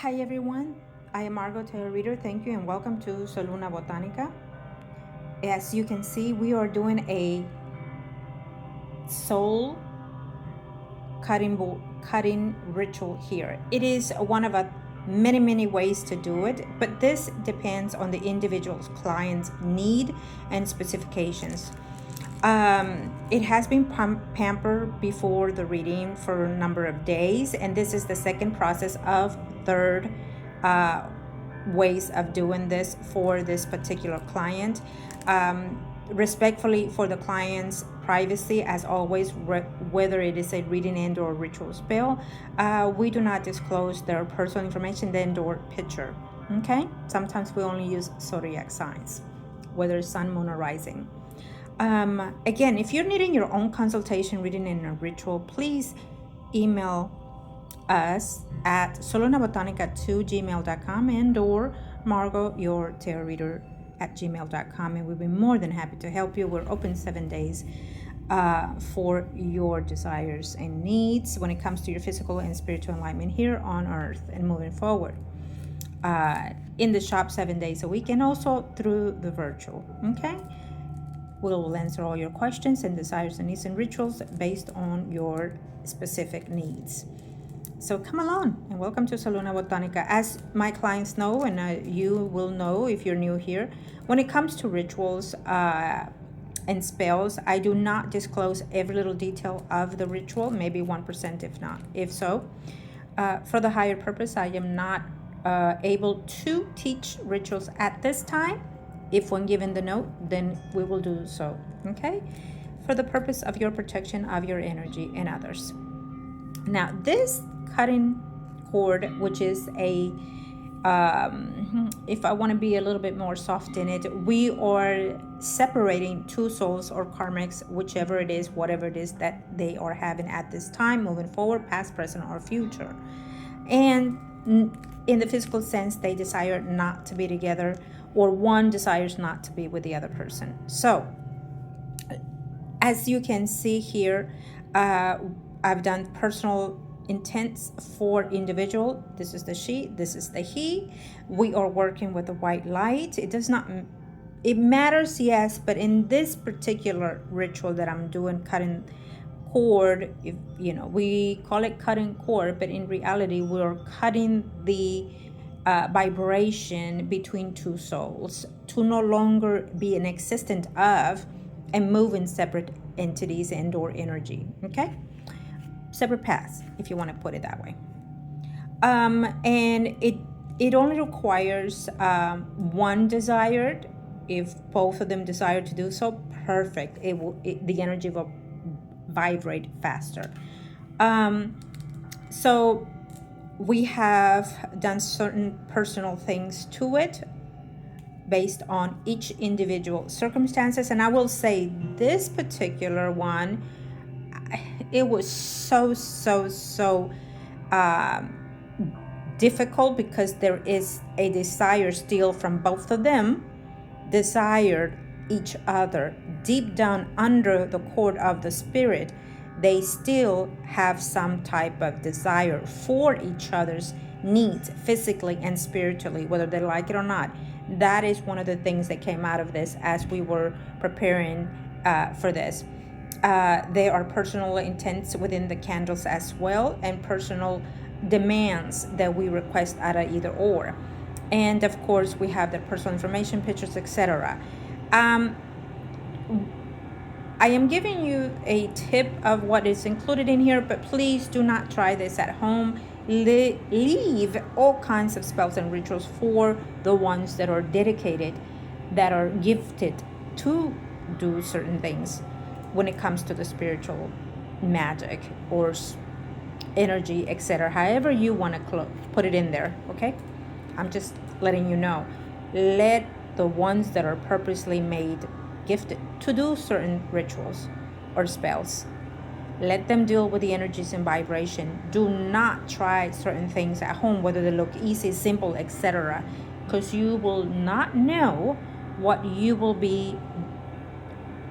Hi everyone, I am Margot Tarot Reader. Thank you and welcome to Soluna Botanica. As you can see, we are doing a soul cutting ritual here. It is one of a many ways to do it, but this depends on the individual's client's need and specifications. It has been pampered before the reading for a number of days, and this is the second process of third ways of doing this for this particular client. Respectfully for the client's privacy, as always, whether it is a reading and or ritual spell, we do not disclose their personal information and or picture. Okay, sometimes we only use zodiac signs, whether sun, moon, or rising. Again, if you're needing your own consultation, reading, and a ritual, please email us at solunabotanica2gmail.com and or margourtarotreader at gmail.com, and we'll be more than happy to help you. We're open 7 days for your desires and needs when it comes to your physical and spiritual enlightenment here on earth and moving forward. In the shop 7 days a week and also through the virtual. Okay, we'll answer all your questions and desires and needs and rituals based on your specific needs. So come along and welcome to Soluna Botanica. As my clients know, and you will know if you're new here, when it comes to rituals and spells, I do not disclose every little detail of the ritual, maybe 1% if so. For the higher purpose, I am not able to teach rituals at this time. If when given the note, then we will do so, okay? For the purpose of your protection of your energy and others. Now, this cutting cord, which is a, if I want to be a little bit more soft in it, we are separating two souls or karmics, whichever it is, whatever it is that they are having at this time, moving forward, past, present, or future. And in the physical sense, they desire not to be together, or one desires not to be with the other person. So, as you can see here, I've done personal intents for individual. This is the she, this is the he. We are working with the white light. It matters, yes, but in this particular ritual that I'm doing, cutting cord, if you know, we call it cutting cord, but in reality we're cutting the vibration between two souls to no longer be an existent of and move in separate entities and or energy. Okay, separate paths, if you want to put it that way. And it only requires one desired. If both of them desire to do so, perfect. The energy will vibrate faster. So we have done certain personal things to it based on each individual circumstances, and I will say this particular one, it was so difficult because there is a desire still from both of them, desired each other deep down under the core of the spirit. They still have some type of desire for each other's needs, physically and spiritually, whether they like it or not. That is one of the things that came out of this as we were preparing for this. There are personal intents within the candles as well, and personal demands that we request out of either or. And of course, we have the personal information, pictures, etc. I am giving you a tip of what is included in here, but please do not try this at home. Leave all kinds of spells and rituals for the ones that are dedicated, that are gifted to do certain things when it comes to the spiritual magic or energy, etc. However you want to put it in there, okay? I'm just letting you know. Let the ones that are purposely made gifted to do certain rituals or spells, let them deal with the energies and vibration. Do not try certain things at home, whether they look easy, simple, etc., because you will not know what you will be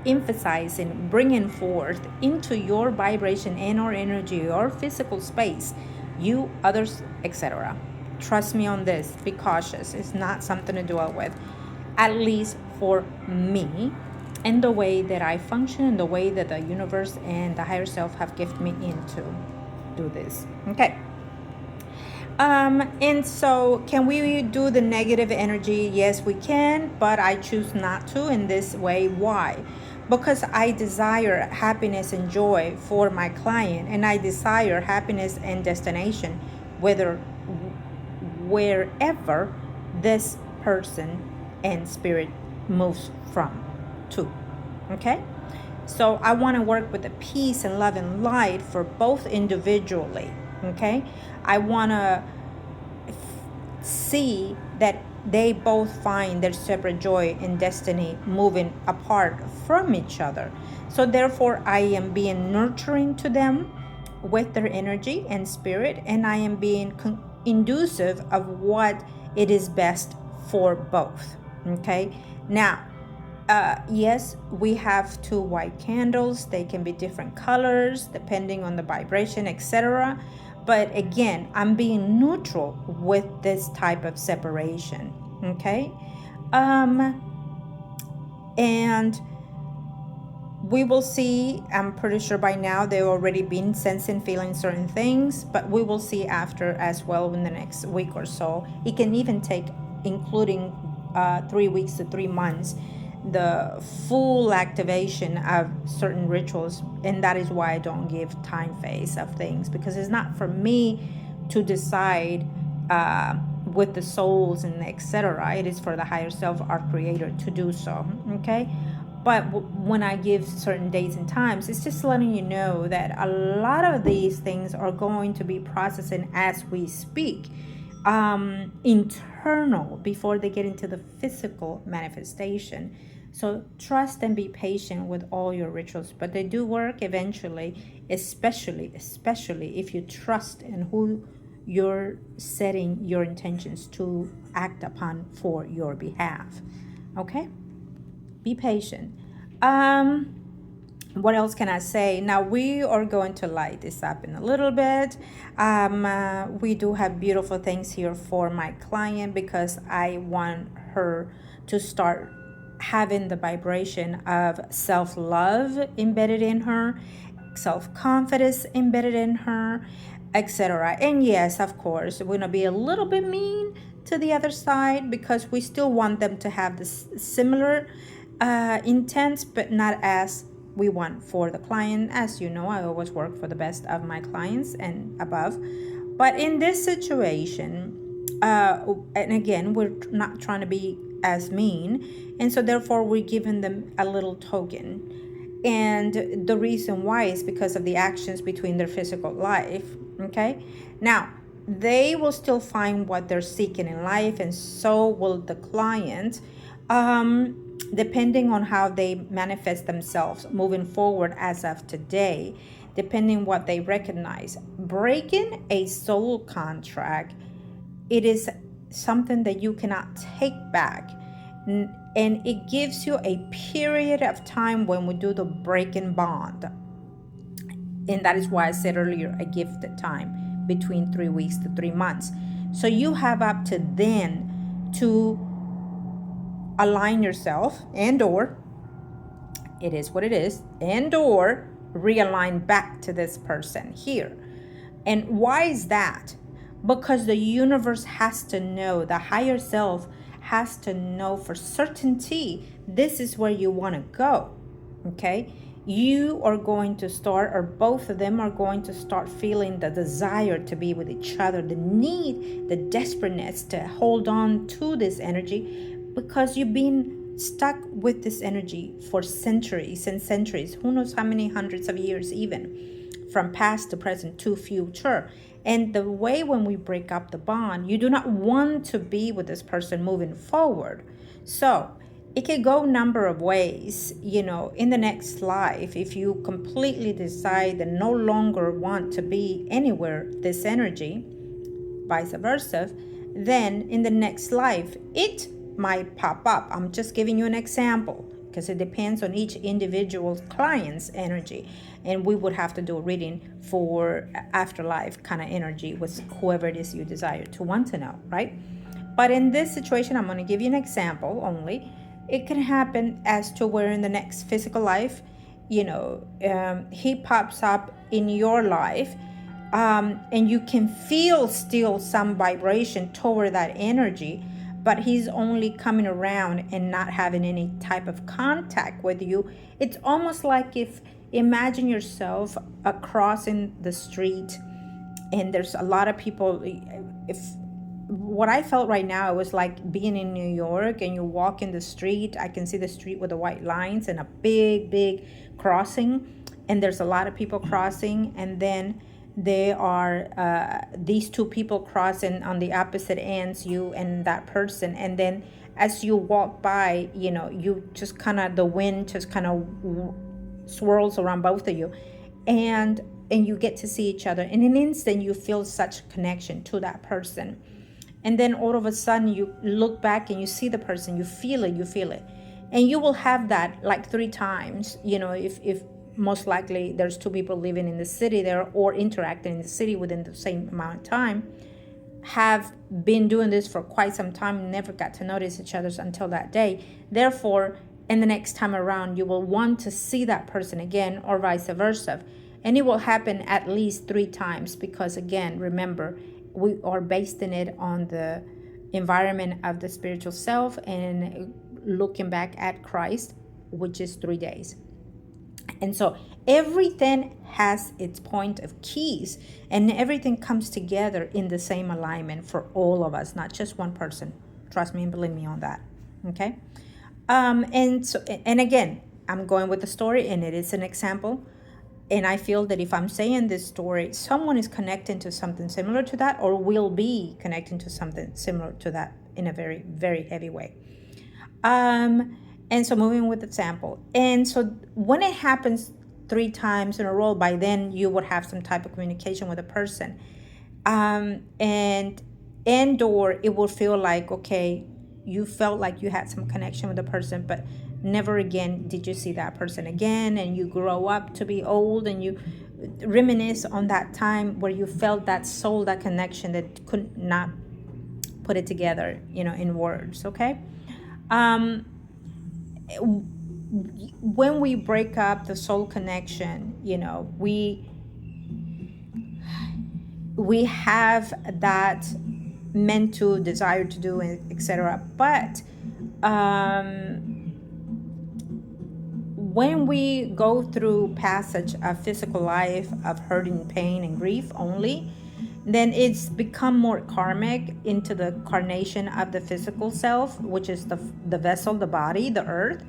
emphasizing, bringing forth into your vibration and or energy, your physical space, you, others, etc. Trust me on this. Be cautious. It's not something to dwell with, at least for me, and the way that I function, and the way that the universe and the higher self have gifted me into do this. Okay. And so can we do the negative energy? Yes, we can, but I choose not to in this way. Why? Because I desire happiness and joy for my client, and I desire happiness and destination, wherever this person and spirit moves from to. Okay? So I want to work with the peace and love and light for both individually. Okay? I want to see that they both find their separate joy and destiny moving apart from each other. So therefore, I am being nurturing to them with their energy and spirit, and I am being inducive of what it is best for both. Okay? Now, yes, we have 2 white candles. They can be different colors depending on the vibration, etc. But again, I'm being neutral with this type of separation. Okay? And we will see. I'm pretty sure by now they've already been sensing, feeling certain things, but we will see after as well in the next week or so. It can even take, including 3 weeks to 3 months, the full activation of certain rituals. And that is why I don't give time phase of things, because it's not for me to decide with the souls and etc. It is for the higher self, our creator, to do so. Okay? But when I give certain dates and times, it's just letting you know that a lot of these things are going to be processing as we speak, internal, before they get into the physical manifestation. So trust and be patient with all your rituals, but they do work eventually, especially if you trust in who you're setting your intentions to act upon for your behalf. Okay? Be patient. What else can I say? Now we are going to light this up in a little bit. We do have beautiful things here for my client, because I want her to start having the vibration of self-love embedded in her, self-confidence embedded in her, etc. And yes, of course, we're going to be a little bit mean to the other side, because we still want them to have this similar intents, but not as we want for the client. As you know, I always work for the best of my clients and above. But in this situation, and again, we're not trying to be as mean, and so therefore we're giving them a little token. And the reason why is because of the actions between their physical life. Okay? Now, they will still find what they're seeking in life, and so will the client, depending on how they manifest themselves moving forward as of today, depending what they recognize. Breaking a soul contract, it is something that you cannot take back, and it gives you a period of time when we do the breaking bond. And that is why I said earlier, I give the time between 3 weeks to 3 months. So you have up to then to align yourself, and or it is what it is, and or realign back to this person here. And why is that? Because the universe has to know, the higher self has to know for certainty this is where you want to go. Okay? You are going to start, or both of them are going to start feeling the desire to be with each other, the need, the desperateness to hold on to this energy, because you've been stuck with this energy for centuries and centuries, who knows how many hundreds of years, even from past to present to future. And the way when we break up the bond, you do not want to be with this person moving forward. So it could go a number of ways, in the next life. If you completely decide and no longer want to be anywhere, this energy, vice versa, then in the next life, it might pop up. I'm just giving you an example. because it depends on each individual client's energy. And we would have to do a reading for afterlife kind of energy with whoever it is you desire to want to know, right? But in this situation, I'm going to give you an example only. It can happen as to where in the next physical life, he pops up in your life, and you can feel still some vibration toward that energy, but he's only coming around and not having any type of contact with you. It's almost like if, imagine yourself crossing the street and there's a lot of people. If what I felt right now, it was like being in New York and you walk in the street. I can see the street with the white lines and a big crossing, and there's a lot of people crossing, and then there are these two people crossing on the opposite ends, you and that person. And then as you walk by, you just kind of, the wind just kind of swirls around both of you, and you get to see each other. In an instant, you feel such connection to that person. And then all of a sudden you look back and you see the person, you feel it. And you will have that like 3 times, if most likely there's 2 people living in the city there or interacting in the city within the same amount of time, have been doing this for quite some time, never got to notice each other until that day. Therefore, in the next time around, you will want to see that person again, or vice versa. And it will happen at least 3 times, because again, remember, we are basing it on the environment of the spiritual self and looking back at Christ, which is 3 days. And so everything has its point of keys, and everything comes together in the same alignment for all of us, not just one person. Trust me and believe me on that. Okay. And again, I'm going with the story, and it is an example. And I feel that if I'm saying this story, someone is connecting to something similar to that, or will be connecting to something similar to that in a very, very heavy way. And so moving with the sample. And so when it happens 3 times in a row, by then you would have some type of communication with a person. And/or it will feel like, okay, you felt like you had some connection with the person, but never again did you see that person again. And you grow up to be old, and you reminisce on that time where you felt that soul, that connection that could not put it together, in words. Okay. When we break up the soul connection, we have that meant to, desire to do, etc. But when we go through passage of physical life of hurting, pain, and grief only, then it's become more karmic into the carnation of the physical self, which is the vessel, the body, the earth.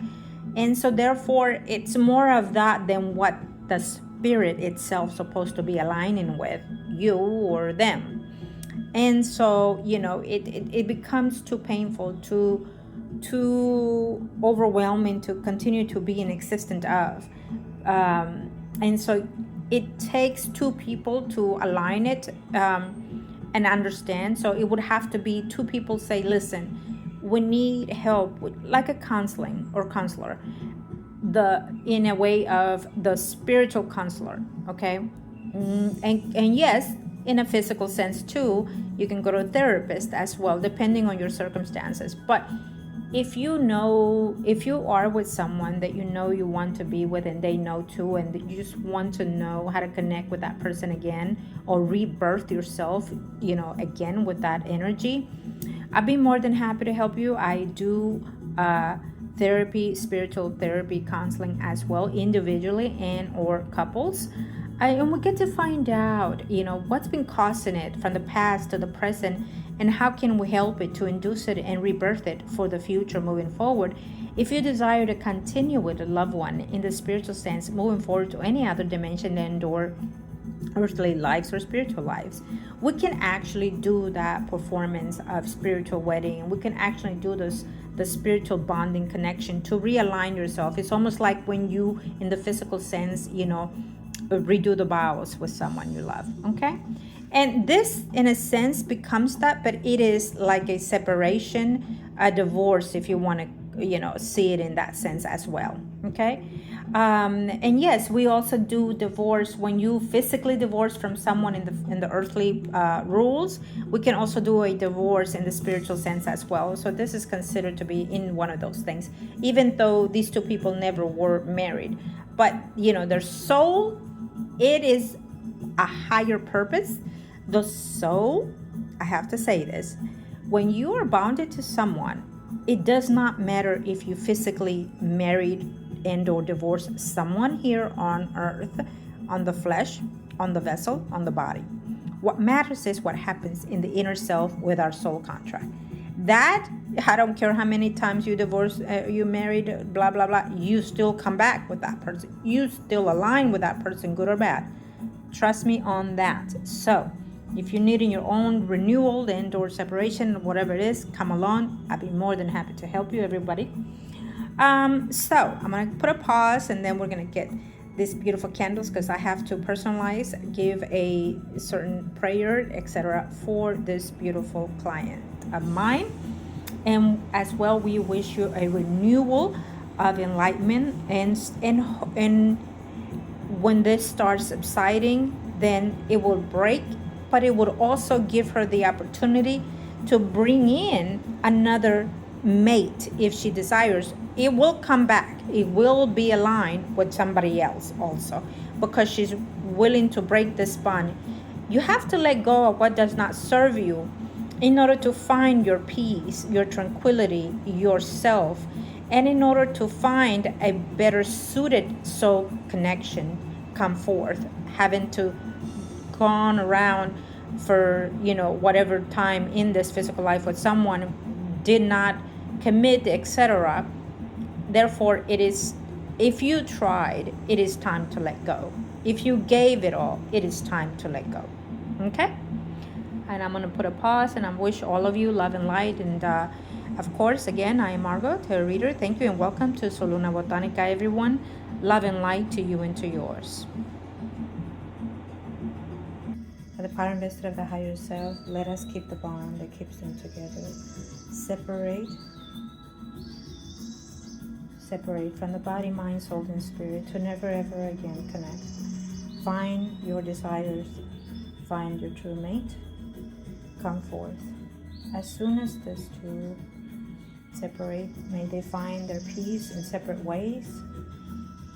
And so therefore it's more of that than what the spirit itself supposed to be aligning with, you or them. And so it becomes too painful, too overwhelming to continue to be in existence of, and so it takes 2 people to align it and understand. So it would have to be 2 people say, listen, we need help with, like a counseling or counselor, in a way of the spiritual counselor. Okay. And yes, in a physical sense too, you can go to a therapist as well, depending on your circumstances. But if you are with someone that you want to be with, and they know too, and you just want to know how to connect with that person again, or rebirth yourself, again with that energy, I'd be more than happy to help you. I do therapy, spiritual therapy, counseling as well, individually and or couples. And we get to find out, what's been causing it from the past to the present, and how can we help it to induce it and rebirth it for the future moving forward. If you desire to continue with a loved one in the spiritual sense, moving forward to any other dimension and or earthly lives or spiritual lives, we can actually do that performance of spiritual wedding. We can actually do the spiritual bonding connection to realign yourself. It's almost like when you, in the physical sense, redo the vows with someone you love. Okay. And this, in a sense, becomes that, but it is like a separation, a divorce, if you want to see it in that sense as well. Okay. And yes, we also do divorce when you physically divorce from someone in the earthly rules. We can also do a divorce in the spiritual sense as well. So this is considered to be in one of those things, even though these two people never were married. But their soul, it is a higher purpose. The soul, I have to say this, when you are bounded to someone, it does not matter if you physically married and or divorced someone here on earth, on the flesh, on the vessel, on the body. What matters is what happens in the inner self with our soul contract. That, I don't care how many times you divorced, you married, blah, blah, blah, you still come back with that person. You still align with that person, good or bad. Trust me on that. So if you're needing your own renewal and or separation, whatever it is, come along. I'd be more than happy to help you, everybody. So I'm going to put a pause, and then we're going to get these beautiful candles, because I have to personalize, give a certain prayer, etc. for this beautiful client of mine. And as well, we wish you a renewal of enlightenment, and when this starts subsiding, then it will break, but it would also give her the opportunity to bring in another mate if she desires. It will come back. It will be aligned with somebody else also, because she's willing to break this bond. You have to let go of what does not serve you in order to find your peace, your tranquility, yourself, and in order to find a better suited soul connection come forth. Having to gone around for whatever time in this physical life with someone, did not commit, etc. Therefore, it is, if you tried, it is time to let go. If you gave it all, it is time to let go. Okay? And I'm going to put a pause, and I wish all of you love and light. And of course, again, I am Margot, tarot reader. Thank you and welcome to Soluna Botanica, everyone. Love and light to you and to yours. For the power invested of the higher self, let us keep the bond that keeps them together. Separate from the body, mind, soul, and spirit to never ever again connect. Find your desires. Find your true mate. Come forth. As soon as these two separate, may they find their peace in separate ways.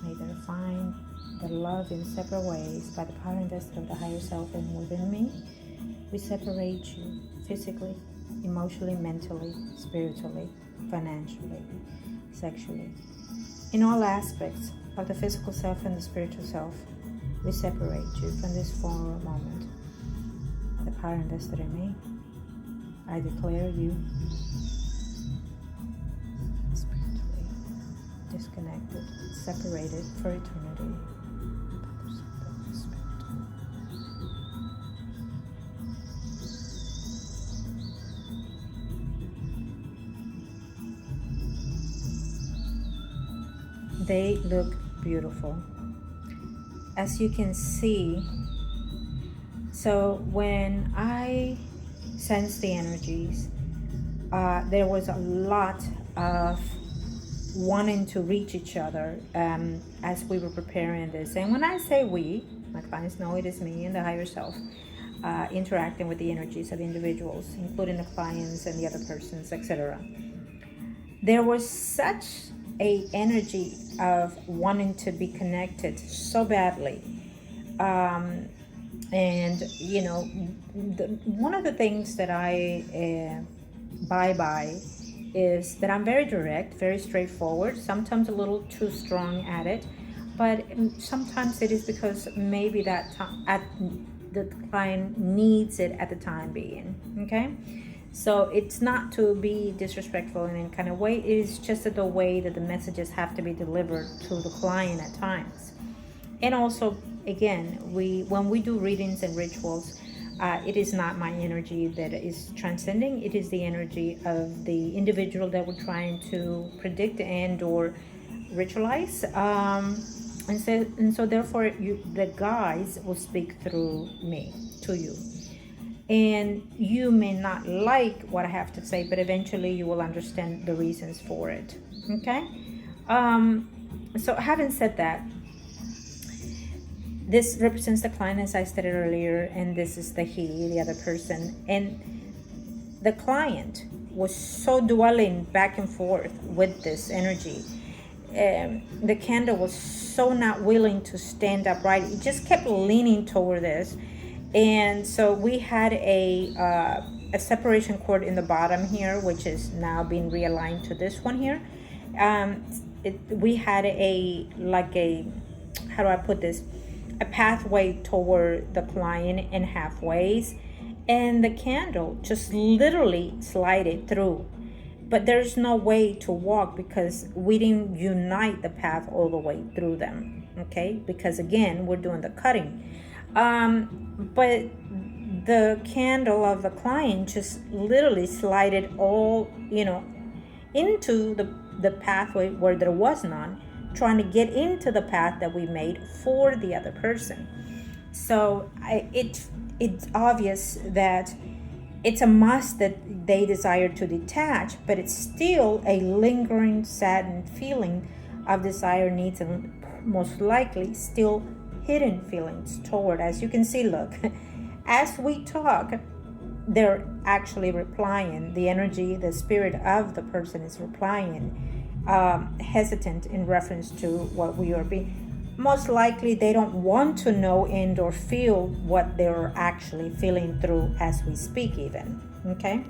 May they find the love in separate ways. By the power invested of the higher self and within me, we separate you physically, emotionally, mentally, spiritually, financially, sexually. In all aspects of the physical self and the spiritual self, we separate you from this former moment. By the power invested in me, I declare you spiritually disconnected, separated for eternity. They look beautiful, as you can see. So when I sensed the energies, there was a lot of wanting to reach each other as we were preparing this. And when I say we, my clients know it is me and the higher self interacting with the energies of individuals, including the clients and the other persons, etc. There was such a energy of wanting to be connected so badly. And one of the things that I buy by is that I'm very direct, very straightforward, sometimes a little too strong at it, but sometimes it is because maybe that the client needs it at the time being. Okay, so it's not to be disrespectful in any kind of way. It is just the way that the messages have to be delivered to the client at times. And also, again, when we do readings and rituals, it is not my energy that is transcending. It is the energy of the individual that we're trying to predict and or ritualize. And so therefore, the guides will speak through me to you. And you may not like what I have to say, but eventually you will understand the reasons for it. Okay? So having said that, this represents the client, as I stated earlier, and this is the he, the other person. And the client was so dwelling back and forth with this energy. The candle was so not willing to stand upright. It just kept leaning toward this. And so we had a separation cord in the bottom here, which is now being realigned to this one here. We had how do I put this? A pathway toward the client in halfways, and the candle just literally slided through. But there's no way to walk because we didn't unite the path all the way through them, okay? Because again, we're doing the cutting. But the candle of the client just literally slided all, into the pathway where there was none, trying to get into the path that we made for the other person. So it's obvious that it's a must that they desire to detach, but it's still a lingering, saddened feeling of desire, needs, and most likely still hidden feelings toward. As you can see, look, as we talk, they're actually replying. The energy, the spirit of the person is replying, hesitant in reference to what we are being. Most likely they don't want to know and or feel what they're actually feeling through as we speak even, okay?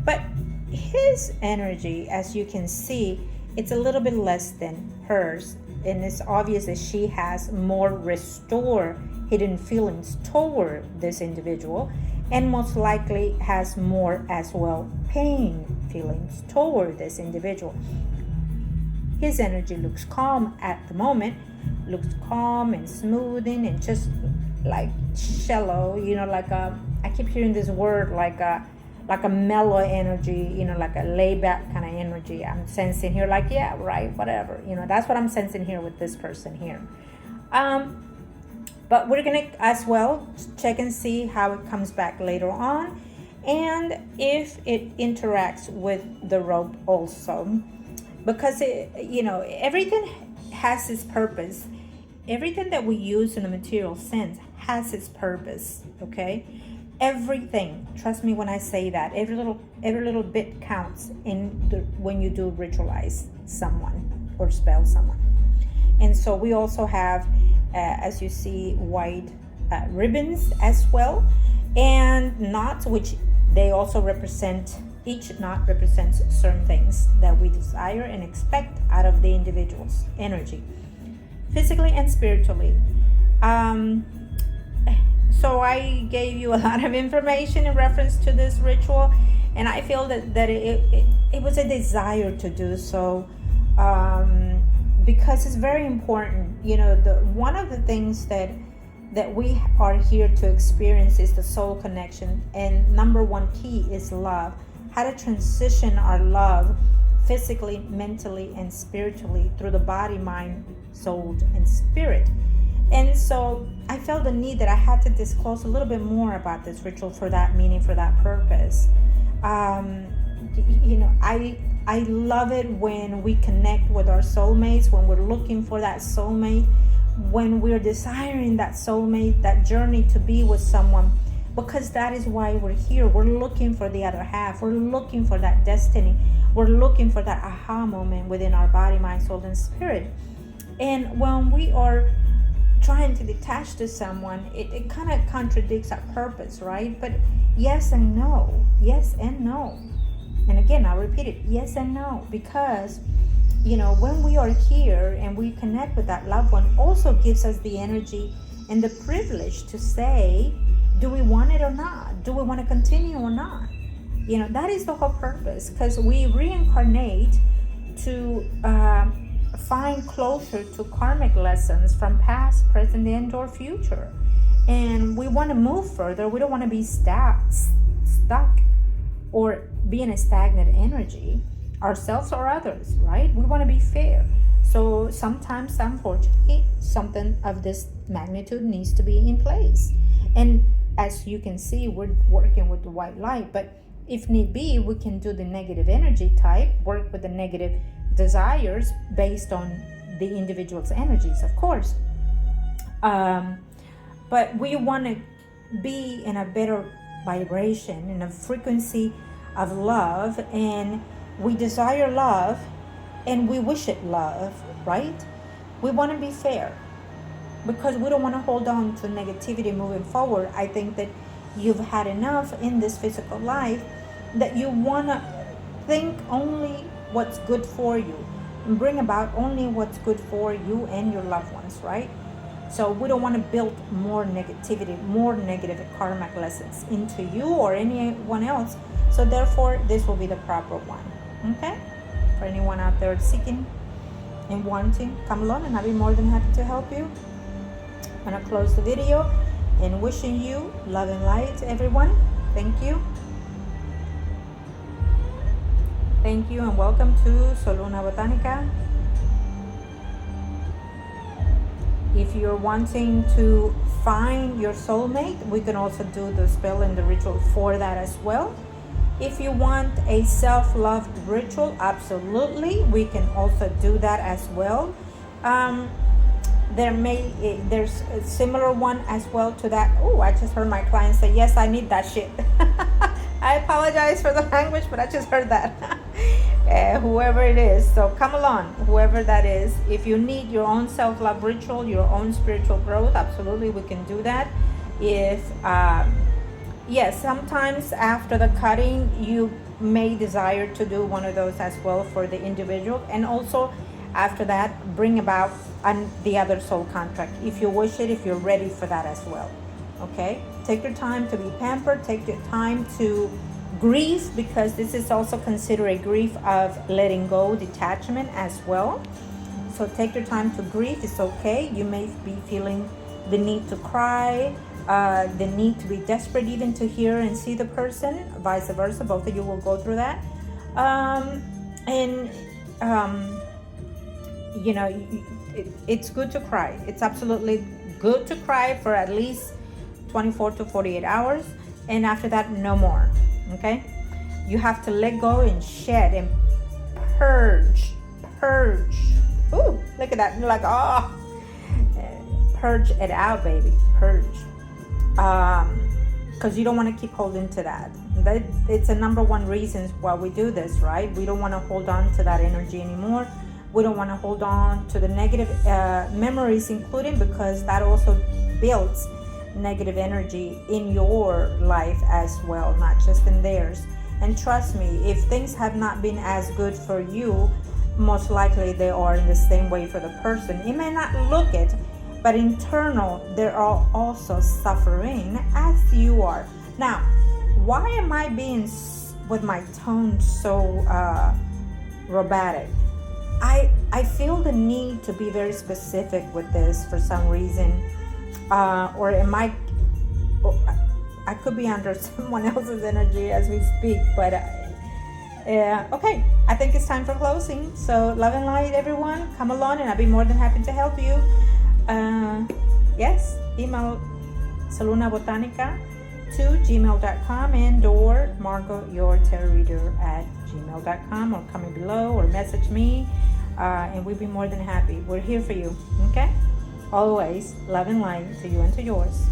But his energy, as you can see, it's a little bit less than hers, and it's obvious that she has more restore hidden feelings toward this individual, and most likely has more as well pain feelings toward this individual. His energy looks calm at the moment, looks calm and smoothing and just like shallow, I keep hearing this word like a mellow energy, like a laid back kind of energy. I'm sensing here, like, yeah, right, whatever. That's what I'm sensing here with this person here. But we're gonna as well check and see how it comes back later on, and if it interacts with the rope also. Because everything has its purpose. Everything that we use in a material sense has its purpose, okay? Everything, trust me when I say that, every little bit counts when you do ritualize someone or spell someone. And so we also have, as you see, white ribbons as well, and knots, which they also represent. Each knot represents certain things that we desire and expect out of the individual's energy, physically and spiritually. So I gave you a lot of information in reference to this ritual, and I feel that it was a desire to do so, because it's very important. One of the things that we are here to experience is the soul connection, and number one key is love. How to transition our love physically, mentally, and spiritually through the body, mind, soul, and spirit. And so I felt the need that I had to disclose a little bit more about this ritual for that meaning, for that purpose. I love it when we connect with our soulmates, when we're looking for that soulmate, when we're desiring that soulmate, that journey to be with someone. Because that is why we're here. We're looking for the other half. We're looking for that destiny. We're looking for that aha moment within our body, mind, soul, and spirit. And when we are trying to detach to someone, it kind of contradicts our purpose, right? But yes and no. Yes and no. And again, I'll repeat it. Yes and no. Because, when we are here and we connect with that loved one, also gives us the energy and the privilege to say, do we want it or not? Do we want to continue or not? That is the whole purpose, because we reincarnate to find closure to karmic lessons from past, present, and or future. And we want to move further. We don't want to be stuck or be in a stagnant energy, ourselves or others, right? We want to be fair. So sometimes, unfortunately, something of this magnitude needs to be in place. And as you can see, we're working with the white light, but if need be, we can do the negative energy type, work with the negative desires based on the individual's energies, of course. But we want to be in a better vibration, in a frequency of love, and we desire love and we wish it love, right? We want to be fair because we don't want to hold on to negativity moving forward. I think that you've had enough in this physical life, that you want to think only what's good for you and bring about only what's good for you and your loved ones, right? So we don't want to build more negativity, more negative karmic lessons into you or anyone else. So therefore, this will be the proper one, okay? For anyone out there seeking and wanting, come along and I'll be more than happy to help you. I'm going to close the video and wishing you love and light, everyone. Thank you. Thank you and welcome to Soluna Botanica. If you're wanting to find your soulmate, we can also do the spell and the ritual for that as well. If you want a self-love ritual, absolutely, we can also do that as well. There's a similar one as well to that. Oh, I just heard my client say, yes, I need that shit. I apologize for the language, but I just heard that. Whoever it is, so come along, whoever that is. If you need your own self-love ritual, your own spiritual growth, absolutely, we can do that. If yes, sometimes after the cutting, you may desire to do one of those as well for the individual, and also after that, bring about the other soul contract if you wish it, if you're ready for that as well. Okay, take your time to be pampered, take your time to grieve, because this is also considered a grief of letting go, detachment as well. So take your time to grieve. It's okay. You may be feeling the need to cry, the need to be desperate even to hear and see the person, vice versa. Both of you will go through that. You know, it's good to cry. It's absolutely good to cry for at least 24 to 48 hours, and after that, no more. Okay, you have to let go and shed and purge. Ooh, look at that. You're like, oh, purge it out, baby. Purge. Because you don't want to keep holding to that. It's a number one reason why we do this, right? We don't want to hold on to that energy anymore. We don't want to hold on to the negative memories, including, because that also builds negative energy in your life as well, not just in theirs. And trust me, if things have not been as good for you, most likely they are in the same way for the person. It may not look it, but internal, they're all also suffering as you are. Now, why am I being with my tone so robotic? I feel the need to be very specific with this for some reason. Or am I could be under someone else's energy as we speak, but okay, I think it's time for closing. So love and light, everyone. Come along and I'll be more than happy to help you. Yes, email solunabotanica@gmail.com and or margourtarotreader@gmail.com, or comment below or message me, and we'll be more than happy. We're here for you. Okay, always love and light to you and to yours.